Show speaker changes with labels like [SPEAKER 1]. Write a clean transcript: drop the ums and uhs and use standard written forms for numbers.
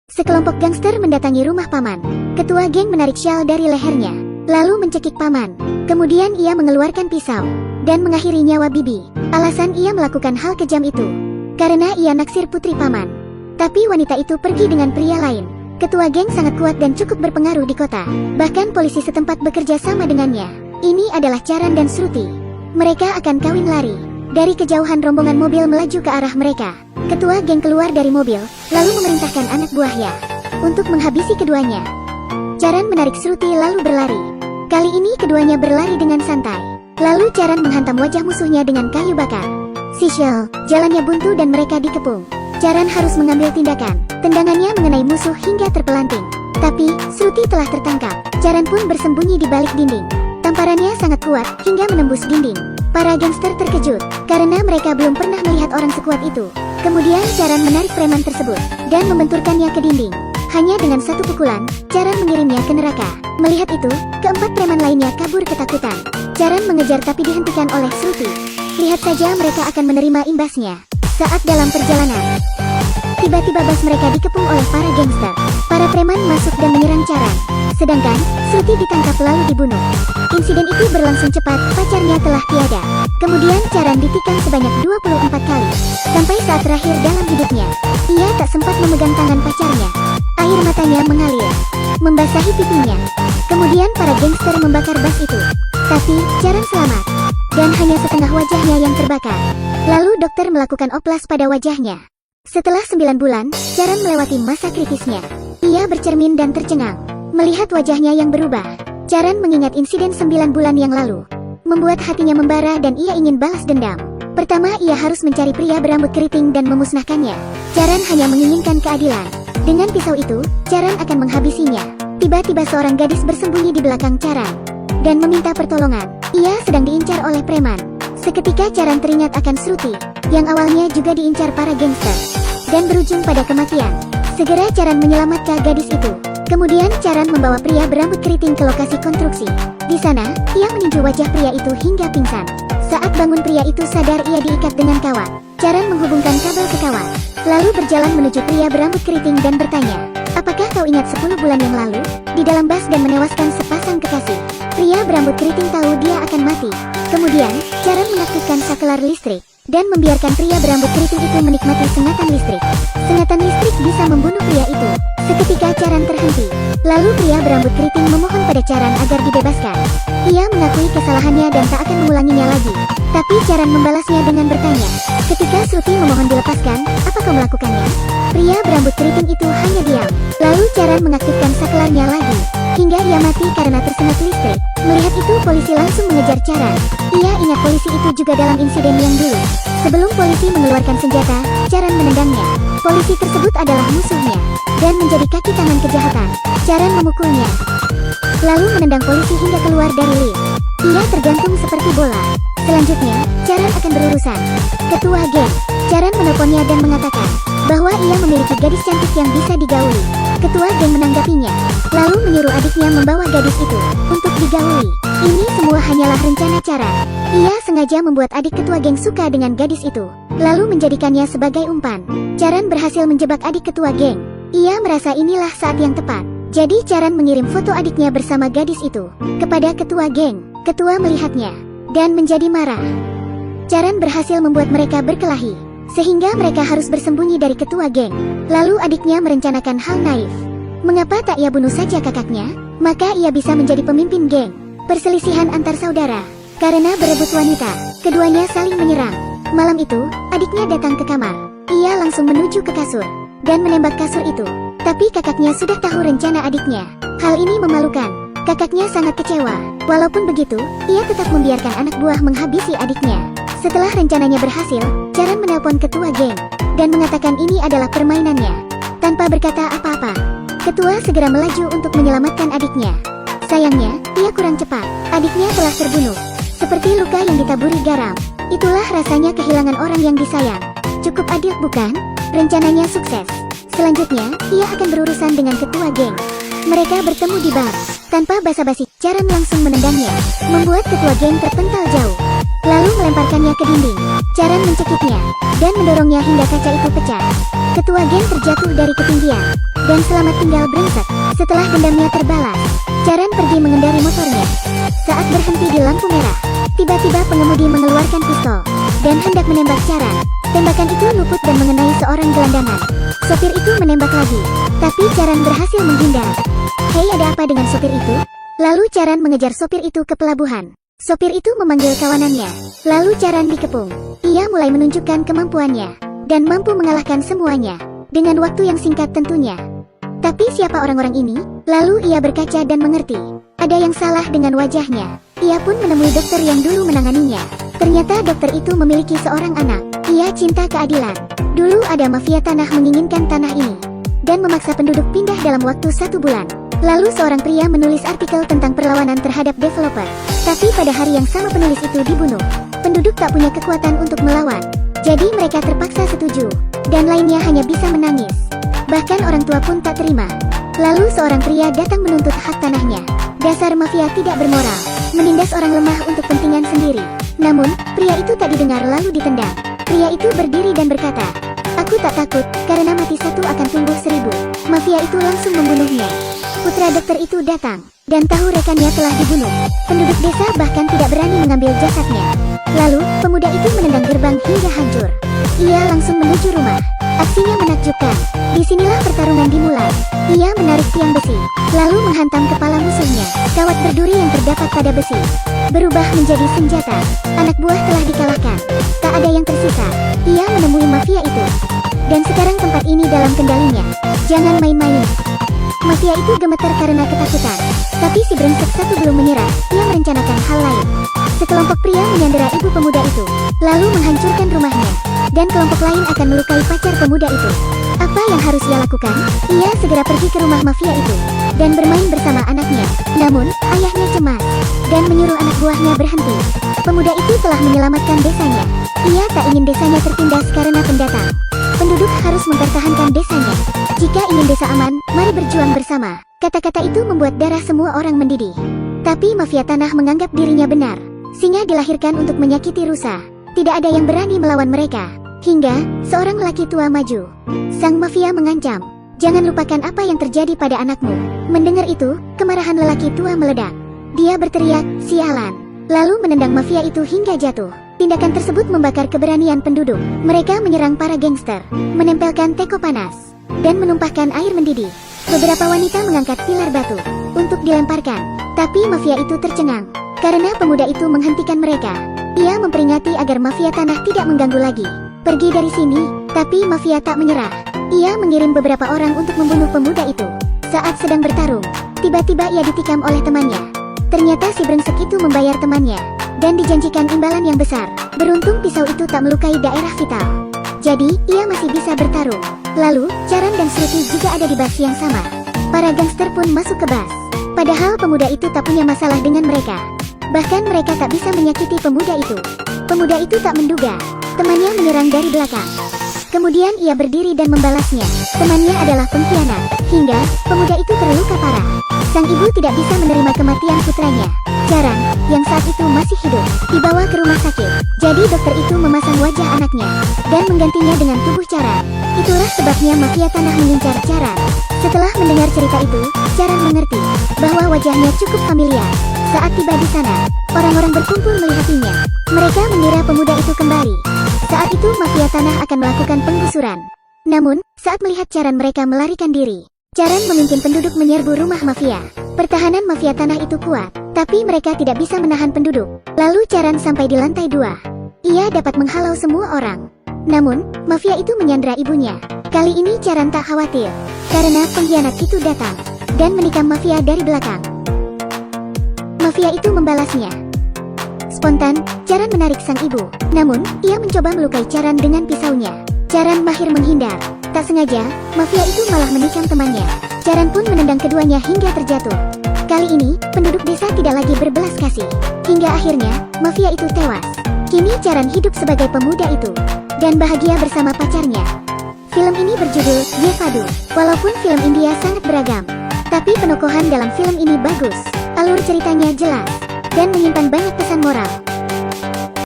[SPEAKER 1] Sekelompok gangster mendatangi rumah paman. Ketua geng menarik syal dari lehernya, lalu mencekik paman. Kemudian ia mengeluarkan pisau dan mengakhiri nyawa bibi. Alasan ia melakukan hal kejam itu karena ia naksir putri paman. Tapi wanita itu pergi dengan pria lain. Ketua geng sangat kuat dan cukup berpengaruh di kota. Bahkan polisi setempat bekerja sama dengannya. Ini adalah Charan dan Shruti. Mereka akan kawin lari. Dari kejauhan rombongan mobil melaju ke arah mereka. Ketua geng keluar dari mobil, lalu memerintahkan anak buahnya untuk menghabisi keduanya. Charan menarik Shruti lalu berlari. Kali ini keduanya berlari dengan santai. Lalu Charan menghantam wajah musuhnya dengan kayu bakar. Sial, jalannya buntu dan mereka dikepung. Charan harus mengambil tindakan. Tendangannya mengenai musuh hingga terpelanting. Tapi, Shruti telah tertangkap. Charan pun bersembunyi di balik dinding. Tamparannya sangat kuat hingga menembus dinding. Para gangster terkejut karena mereka belum pernah melihat orang sekuat itu. Kemudian Charan menarik preman tersebut dan membenturkannya ke dinding. Hanya dengan satu pukulan, Charan mengirimnya ke neraka. Melihat itu, keempat preman lainnya kabur ketakutan. Charan mengejar tapi dihentikan oleh Shruti. Lihat saja mereka akan menerima imbasnya. Saat dalam perjalanan, tiba-tiba bas mereka dikepung oleh para gangster. Para preman masuk dan menyerang Charan. Sedangkan, Shruti ditangkap lalu dibunuh. Insiden itu berlangsung cepat, pacarnya telah tiada. Kemudian Charan ditikam sebanyak 24 kali. Sampai saat terakhir dalam hidupnya, ia tak sempat memegang tangan pacarnya. Air matanya mengalir, membasahi pipinya. Kemudian para gangster membakar bas itu. Tapi, Charan selamat. Dan hanya setengah wajahnya yang terbakar. Lalu dokter melakukan oplas pada wajahnya. Setelah 9 bulan, Charan melewati masa kritisnya. Ia bercermin dan tercengang. Melihat wajahnya yang berubah, Charan mengingat insiden 9 bulan yang lalu. Membuat hatinya membara dan ia ingin balas dendam. Pertama ia harus mencari pria berambut keriting dan memusnahkannya. Charan hanya menginginkan keadilan. Dengan pisau itu, Charan akan menghabisinya. Tiba-tiba seorang gadis bersembunyi di belakang Charan dan meminta pertolongan. Ia sedang diincar oleh preman. Seketika Charan teringat akan Shruti, yang awalnya juga diincar para gangster, dan berujung pada kematian. Segera Charan menyelamatkan gadis itu. Kemudian Charan membawa pria berambut keriting ke lokasi konstruksi. Di sana, ia meninju wajah pria itu hingga pingsan. Saat bangun pria itu sadar ia diikat dengan kawat. Charan menghubungkan kabel ke kawat, lalu berjalan menuju pria berambut keriting dan bertanya, "Apakah kau ingat 10 bulan yang lalu, di dalam bas dan menewaskan sepasang kekasih?" Pria berambut keriting tahu dia akan mati. Kemudian, Charan mengaktifkan saklar listrik dan membiarkan pria berambut keriting itu menikmati sengatan listrik. Sengatan listrik bisa membunuh pria itu. Seketika Charan terhenti. Lalu pria berambut keriting memohon pada Charan agar dibebaskan. Ia mengakui kesalahannya dan tak akan mengulanginya lagi. Tapi Charan membalasnya dengan bertanya, "Ketika Shruti memohon dilepaskan, apa kau melakukannya?" Pria berambut keriting itu hanya diam. Lalu Charan mengaktifkan saklarnya lagi, hingga ia mati karena tersengat listrik. Melihat itu polisi langsung mengejar Charan. Ia ingat polisi itu juga dalam insiden yang dulu. Sebelum polisi mengeluarkan senjata, Charan menendangnya. Polisi tersebut adalah musuhnya dan menjadi kaki tangan kejahatan. Charan memukulnya, lalu menendang polisi hingga keluar dari lift. Ia tergantung seperti bola. Selanjutnya, Charan akan berurusan. Ketua geng, Charan menelponnya dan mengatakan bahwa ia memiliki gadis cantik yang bisa digauli. Ketua geng menanggapinya, lalu menyuruh adiknya membawa gadis itu untuk digauli. Ini semua hanyalah rencana Charan. Ia sengaja membuat adik ketua geng suka dengan gadis itu, lalu menjadikannya sebagai umpan. Charan berhasil menjebak adik ketua geng. Ia merasa inilah saat yang tepat. Jadi Charan mengirim foto adiknya bersama gadis itu kepada ketua geng. Ketua melihatnya dan menjadi marah. Charan berhasil membuat mereka berkelahi, sehingga mereka harus bersembunyi dari ketua geng. Lalu adiknya merencanakan hal naif. Mengapa tak ia bunuh saja kakaknya? Maka ia bisa menjadi pemimpin geng. Perselisihan antar saudara karena berebut wanita. Keduanya saling menyerang. Malam itu, adiknya datang ke kamar. Ia langsung menuju ke kasur dan menembak kasur itu. Tapi kakaknya sudah tahu rencana adiknya. Hal ini memalukan. Kakaknya sangat kecewa. Walaupun begitu, ia tetap membiarkan anak buah menghabisi adiknya. Setelah rencananya berhasil, Charan menelpon ketua geng dan mengatakan ini adalah permainannya. Tanpa berkata apa-apa, ketua segera melaju untuk menyelamatkan adiknya. Sayangnya, ia kurang cepat. Adiknya telah terbunuh, seperti luka yang ditaburi garam. Itulah rasanya kehilangan orang yang disayang. Cukup adil bukan? Rencananya sukses. Selanjutnya, ia akan berurusan dengan ketua geng. Mereka bertemu di bar. Tanpa basa-basi, Charan langsung menendangnya, membuat ketua geng terpental jauh. Lalu melemparkannya ke dinding. Charan mencekiknya, dan mendorongnya hingga kaca itu pecah. Ketua geng terjatuh dari ketinggian, dan selamat tinggal brengsek. Setelah dendamnya terbalas, Charan pergi mengendari motornya. Saat berhenti di lampu merah, tiba-tiba pengemudi mengeluarkan pistol, dan hendak menembak Charan. Tembakan itu luput dan mengenai seorang gelandangan. Sopir itu menembak lagi, tapi Charan berhasil menghindar. Hei, ada apa dengan sopir itu? Lalu Charan mengejar sopir itu ke pelabuhan. Sopir itu memanggil kawanannya, lalu Charan dikepung. Ia mulai menunjukkan kemampuannya, dan mampu mengalahkan semuanya, dengan waktu yang singkat tentunya. Tapi siapa orang-orang ini? Lalu ia berkaca dan mengerti, ada yang salah dengan wajahnya. Ia pun menemui dokter yang dulu menanganinya. Ternyata dokter itu memiliki seorang anak. Ia cinta keadilan. Dulu ada mafia tanah menginginkan tanah ini, dan memaksa penduduk pindah dalam waktu 1 bulan. Lalu seorang pria menulis artikel tentang perlawanan terhadap developer. Tapi pada hari yang sama penulis itu dibunuh. Penduduk tak punya kekuatan untuk melawan. Jadi mereka terpaksa setuju, dan lainnya hanya bisa menangis. Bahkan orang tua pun tak terima. Lalu seorang pria datang menuntut hak tanahnya. Dasar mafia tidak bermoral, menindas orang lemah untuk kepentingan sendiri. Namun, pria itu tak didengar lalu ditendang. Pria itu berdiri dan berkata, "Aku tak takut, karena mati satu akan tumbuh 1000. Mafia itu langsung membunuhnya. Putra dokter itu datang, dan tahu rekannya telah dibunuh. Penduduk desa bahkan tidak berani mengambil jasadnya. Lalu, pemuda itu menendang gerbang hingga hancur. Ia langsung menuju rumah. Aksinya menakjubkan. Disinilah pertarungan dimulai. Ia menarik tiang besi, lalu menghantam kepala musuhnya. Kawat berduri yang terdapat pada besi berubah menjadi senjata. Anak buah telah dikalahkan. Tak ada yang tersisa. Ia menemui mafia itu, dan sekarang tempat ini dalam kendalinya. Jangan main-main." Mafia itu gemetar karena ketakutan. Tapi si brengsek satu belum menyerah. Ia merencanakan hal lain. Sekelompok pria menyandera ibu pemuda itu, lalu menghancurkan rumahnya. Dan kelompok lain akan melukai pacar pemuda itu. Apa yang harus ia lakukan? Ia segera pergi ke rumah mafia itu, dan bermain bersama anaknya. Namun, ayahnya cemas, dan menyuruh anak buahnya berhenti. Pemuda itu telah menyelamatkan desanya. Ia tak ingin desanya tertindas karena pendatang. Penduduk harus mempertahankan desanya. Jika ingin desa aman, mari berjuang bersama. Kata-kata itu membuat darah semua orang mendidih. Tapi mafia tanah menganggap dirinya benar. Singa dilahirkan untuk menyakiti rusa. Tidak ada yang berani melawan mereka. Hingga, seorang laki tua maju. Sang mafia mengancam, "Jangan lupakan apa yang terjadi pada anakmu." Mendengar itu, kemarahan lelaki tua meledak. Dia berteriak, "Sialan!" Lalu menendang mafia itu hingga jatuh. Tindakan tersebut membakar keberanian penduduk. Mereka menyerang para gangster, menempelkan teko panas, dan menumpahkan air mendidih. Beberapa wanita mengangkat pilar batu untuk dilemparkan. Tapi mafia itu tercengang, karena pemuda itu menghentikan mereka. Ia memperingati agar mafia tanah tidak mengganggu lagi. "Pergi dari sini." Tapi mafia tak menyerah. Ia mengirim beberapa orang untuk membunuh pemuda itu. Saat sedang bertarung, tiba-tiba ia ditikam oleh temannya. Ternyata si brengsek itu membayar temannya, dan dijanjikan imbalan yang besar. Beruntung pisau itu tak melukai daerah vital, jadi ia masih bisa bertarung. Lalu, Charan dan Shruti juga ada di bus yang sama. Para gangster pun masuk ke bus. Padahal pemuda itu tak punya masalah dengan mereka. Bahkan mereka tak bisa menyakiti pemuda itu. Pemuda itu tak menduga temannya menyerang dari belakang. Kemudian ia berdiri dan membalasnya. Temannya adalah pengkhianat. Hingga, pemuda itu terluka parah. Sang ibu tidak bisa menerima kematian putranya. Charan, yang saat itu masih hidup, dibawa ke rumah sakit. Jadi dokter itu memasang wajah anaknya, dan menggantinya dengan tubuh Charan. Itulah sebabnya mafia tanah mengincar Charan. Setelah mendengar cerita itu, Charan mengerti bahwa wajahnya cukup familiar. Saat tiba di sana, orang-orang berkumpul melihatinya. Mereka mengira pemuda itu kembali. Saat itu mafia tanah akan melakukan penggusuran. Namun, saat melihat Charan mereka melarikan diri. Charan memimpin penduduk menyerbu rumah mafia. Pertahanan mafia tanah itu kuat, tapi mereka tidak bisa menahan penduduk. Lalu Charan sampai di lantai 2. Ia dapat menghalau semua orang. Namun, mafia itu menyandra ibunya. Kali ini Charan tak khawatir, karena pengkhianat itu datang, dan menikam mafia dari belakang. Mafia itu membalasnya. Spontan, Charan menarik sang ibu. Namun, ia mencoba melukai Charan dengan pisaunya. Charan mahir menghindar. Tak sengaja, mafia itu malah menikam temannya. Charan pun menendang keduanya hingga terjatuh. Kali ini, penduduk desa tidak lagi berbelas kasih. Hingga akhirnya, mafia itu tewas. Kini Charan hidup sebagai pemuda itu, dan bahagia bersama pacarnya. Film ini berjudul Yevadu. Walaupun film India sangat beragam, Tapi penokohan dalam film ini bagus, alur ceritanya jelas, dan menyimpan banyak pesan moral.